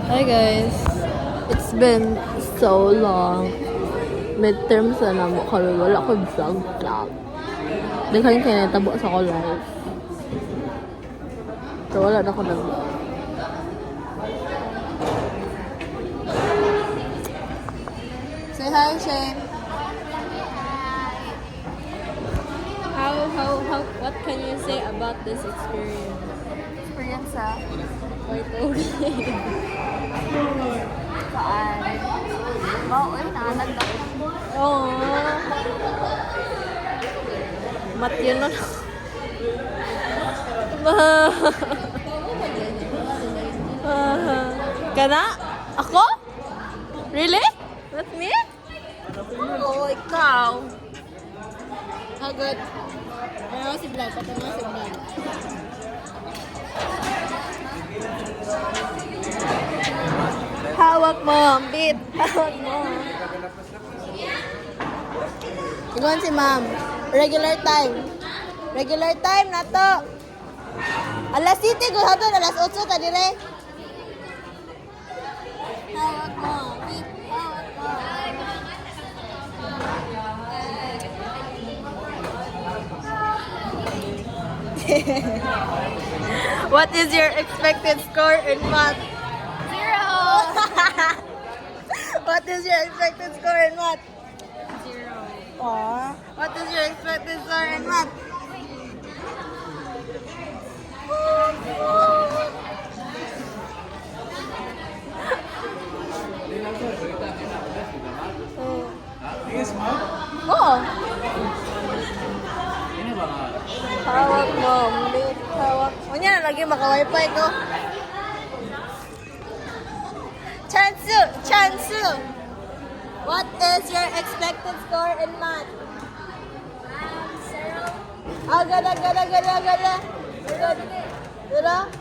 Hi guys, it's been so long. Midterms na namo kami, wala ko vlog. Di kayo kaya natabo sa ko live. So wala na ko nag-vlog. Say hi, Shane. What can you say about this experience? Experience sa Wait, okay. saan? Baoy, nanganag ako. Oo. Mat yun na. Kana? Ako? Really? That's me? Oo, ikaw. How good? Ano si Vlog? Patanong si Vlog. Hawak mo, bit. Hawak mo. Iguan si ma'am. Regular time. Regular time na to. Alas 7, gulhaton. Alas 8 ka dire. Hawak mo, bit. Hawak mo. What is your expected score in math? 0! What is your expected score in math? 0. Aww. What is your expected score in math? Oh. Hawak mo, bit. Hawak. O niya, lagi maka-wifi ko. Chansu! Chansu! What is your expected score in math? 0. Agad. Agad. Dira?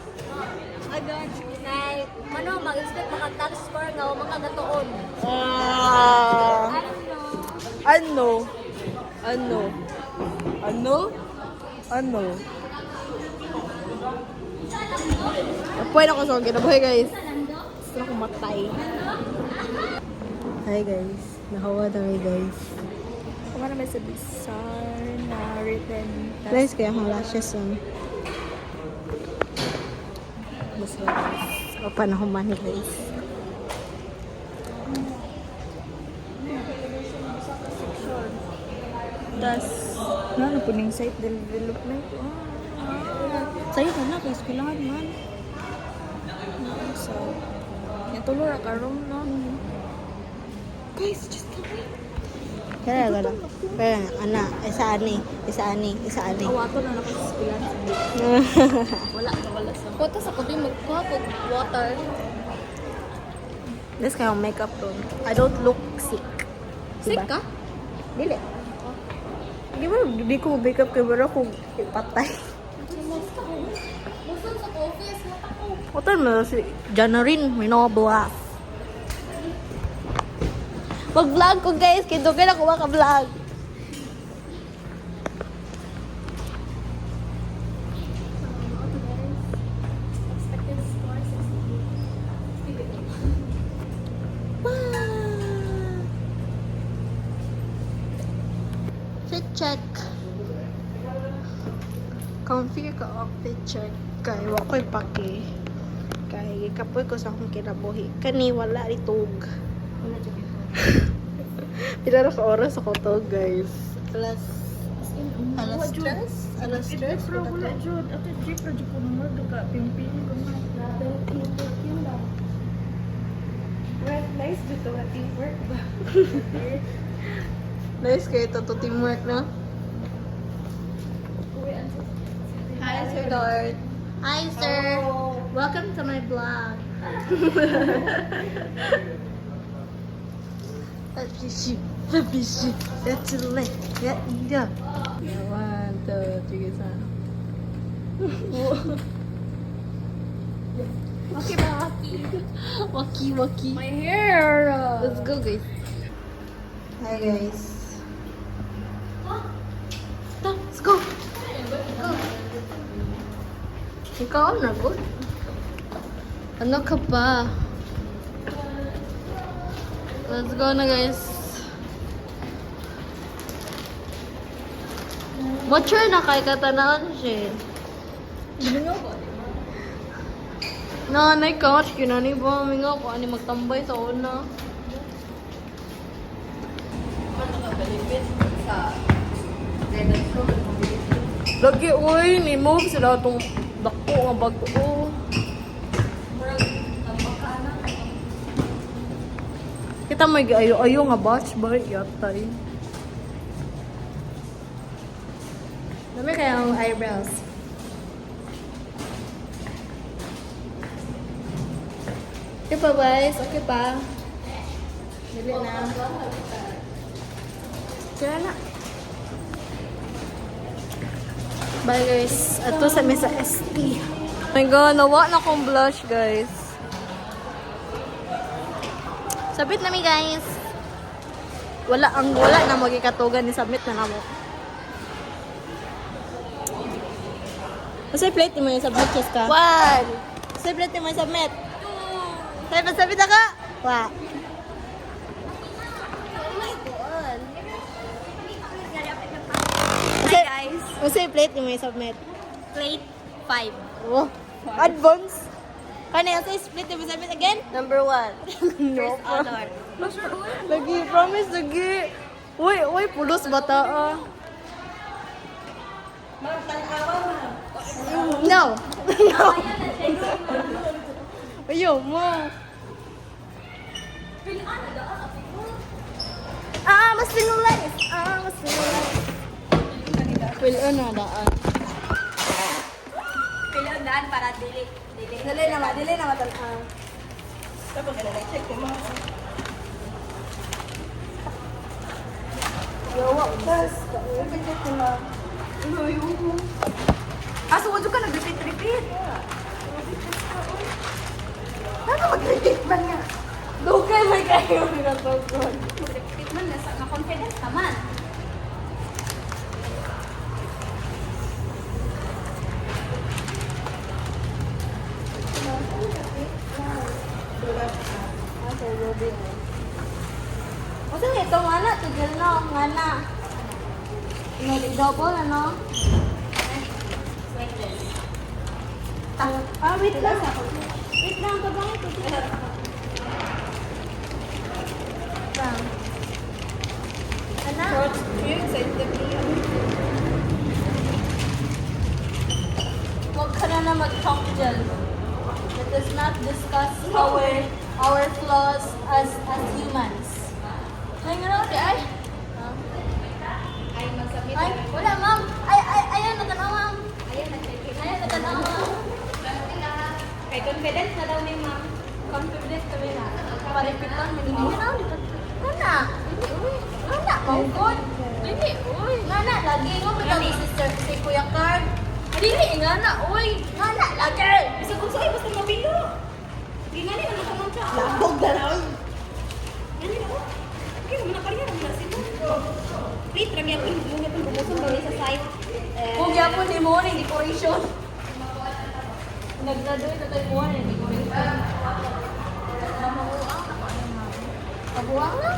Agad. Kay, mag-expect makatag score nga o makagatuon. Ano? Pwede ako sa kinabuhay guys. Gusto na kumatay. Hi guys. Nahawa na guys. Kung naman sa bizar na written Guys, kaya akong lashes on. Mas guys. O panahuman ni guys. Das, ano po ning site development? Sa'yo ka na, kasi kailangan man. So, yung tulo ra karon no? Guys, just kidding. Kaya gala. Kaya ana, isa ani. Awato na ako sa eskwelahan. Wala sa. Photo sa kundi magkuha ko water. This kind of makeup room. I don't look sick. Sick Diba? ka? Dili. Di ko makeup kaya wala ko ipatay. Musun sa office, mata ko. Otan mo si Janarin, may blast. Mag-vlog ko guys, kindugan ako maka-vlog. Expected score 60. Fit check. Comfy ka outfit check. Kay wa ko'y paki. Kay kapoy ko sa akong kinabuhi. Kani wala itog. Wala dyan. Pila na ka oras ako to guys. Alas Alas stress? Alas stress? Pero wala dyan. Ato dyan, pero dyan po naman. Daga, pimpin ko na. Pero teamwork yun lang. Well, nice dito na teamwork ba? Nice kayo to teamwork na. Hi Sir Lord. Hi sir. Welcome to my vlog. Happy sheep. That's a leg. Yeah. 1, 2, 3, sana. Okay ba? Waki. My hair! Let's go guys. Hi guys. Let's go. Ikaw na good. Ano ka pa? Let's go na guys. Mature na kay katanaan siya. Nanay ka, kinani ba? Mingaw ko, ani magtambay sa una. Lagi, uy, ni move sila itong dako nga bago. Kita may ayo-ayo nga batch ba? Yatay. Dami kayang eyebrows. Okay pa guys, okay pa. Dili na. Kaya na. Bye guys. Ato sa mesa ST. Oh my god, nawa na akong blush guys. Sabit na mi guys. Wala na magikatugan ni sabit na namo. Kasi plate mo yung submit ka. 1. Kasi plate mo yung submit. 2. Sabit na ka. Wa. Hi guys. Kasi plate mo yung submit. Plate 5. Oh. Advance. Kano yung say split mo submit again? Number 1. No. First honor. Lagi, promise lagi. Uy, pulos bata ah. No. No. Ayaw mo. Mas sinulis. Mas sinulis. Pilaan na daan. Pilaan daan para dili. Dili na matalaan. Tapos check ko mo. Yawa, tas. Kapit ko na. So wag ka nag-repeat. Ano mag-repeat man nga? Dugay may kayo pinatugod. Repeat man na confidence naman. Kasi ito nga na, tigil na, nga na. Double na, no? Wait lang. Wait lang, kabang ito. Lang. Ano? Huwag ka na mag-talk dyan. Let us not discuss our flaws as humans. Ay, nga na, ay. Ay, mag-submit. Ay, wala, ma'am. Ayan, natanaw, ma'am. Ayan, natanaw, ma'am. Kay confidence na daw ni ma'am. Confident kami na. Paripitan, hindi na. Nana. Nana, mangkod. Dili, uy. Nana, lagi mo matawag si Kuya Card. Dili, nana, uy. Nana, lagi. Bisa kung sa'yo, basta mabilo. Di nga niya, nakamang siya. Labog na lang. Ano yun ako? Okay, naman nakarya, naman na sila. Wait, rami ako yung muna itong bumusong bawin sa site. Kung yapon ni mo, ni decoration. Nag-graduate na tayo mo, ni decoration. Mamuang ako, ano nga. Kabuang na?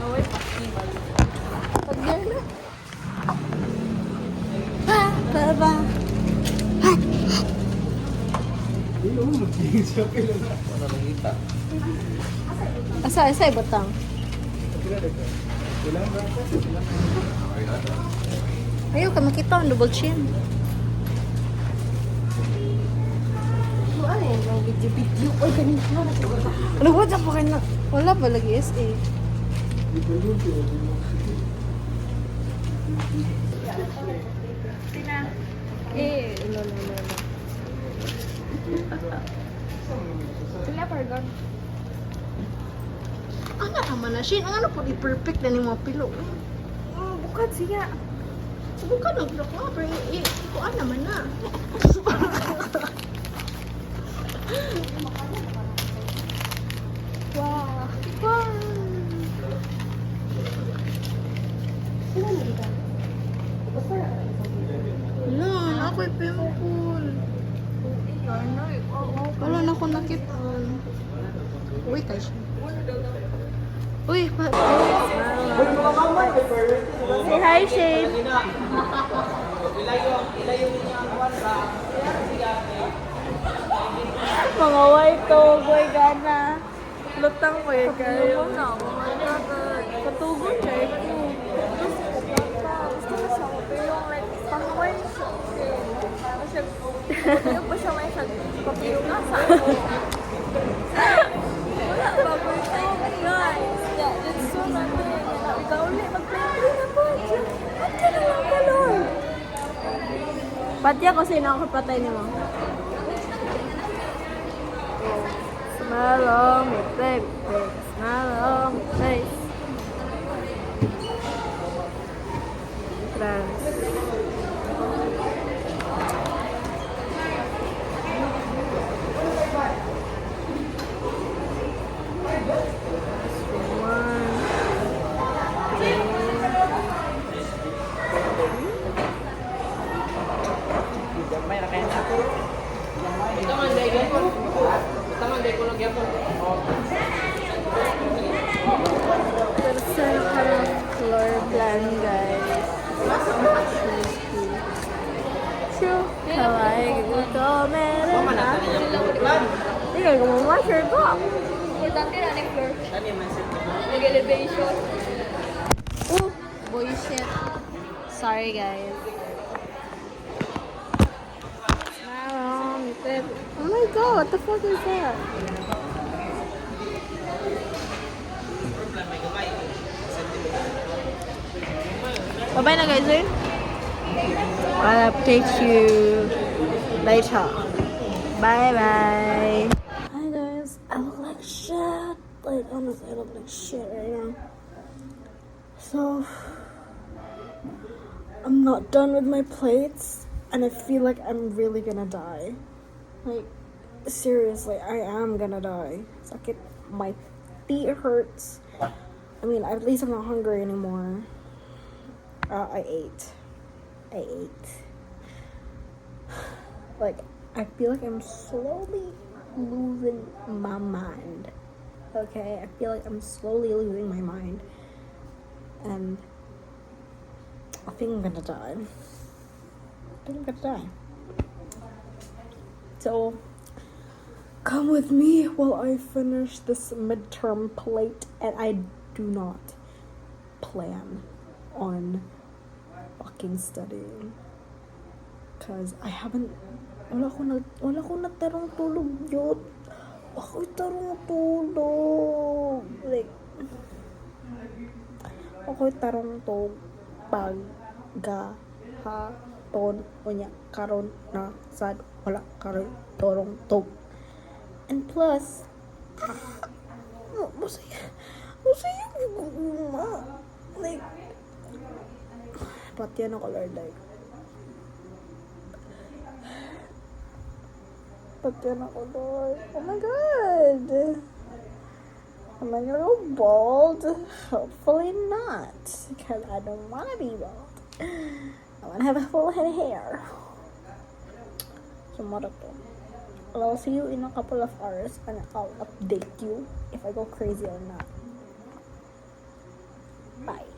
Away, pakibal. Pag-gear na. Baba. Asa batang. Ayaw ka makita ang double chin. Ano yung video? Ay, ganito. Ano ba dyan pa kayo na? Wala ba lagi SA? Lolo. Sila, Pargon. Ano naman na siya? Ano po di-perfect na ni mga pilo? Bukad siya. Subukan ang pilo ko. Pero ikuan naman na. Wow. Wala, ako'y pimple. Wala na ako nakita. Uy, tayo siya. Uy, say hi, Shane. Mga white to, boy, gana. Lutang ko yun kayo. Katugon siya ko. Gusto ko siya, pero yung like, pang-white siya. Ano pa siya may pag-iyo nga sa ako. Wala, baboy ko. Guys, yeah, that's so namin. Ikaw ulit, mag-play na po. Ba't ka naman ka, Lord? Pati ako sino ako patay ni mo. Smile on me, baby, baby. Smile on my face. Trans. Floor plan, guys. True. Kawaii ko meron na. Hindi ka gumawa-share ko. Importante na ng floor. Nag-elevation. Oh, boy shit. Sorry, guys. Oh my god, what the fuck is that? Bye-bye na, guys, eh? I'll update you later. Bye-bye. Hi, guys. I look like shit. Like, honestly, I look like shit right now. So, I'm not done with my plates, and I feel like I'm really gonna die. Like, seriously, I am gonna die. Sakit, my feet hurts. I mean, at least I'm not hungry anymore. I ate. Like, I feel like I'm slowly losing my mind. Okay? I feel like I'm slowly losing my mind. And I think I'm gonna die. So, come with me while I finish this midterm plate, and I do not plan on fucking studying. Cause I haven't, wala ko natarong tulog yun. Ako'y tarong tulog. Like, ako'y tarong tulog pagahapon unya karon na sad wala karon tarong tulog. And plus, masaya like, pati yan ako, Lord, like, pati yan ako, Lord. Oh my God! Am I gonna go bald? Hopefully not, because I don't want to be bald. I want to have a full head of hair. Tomorrow to. I'll see you in a couple of hours, and I'll update you if I go crazy or not. Bye.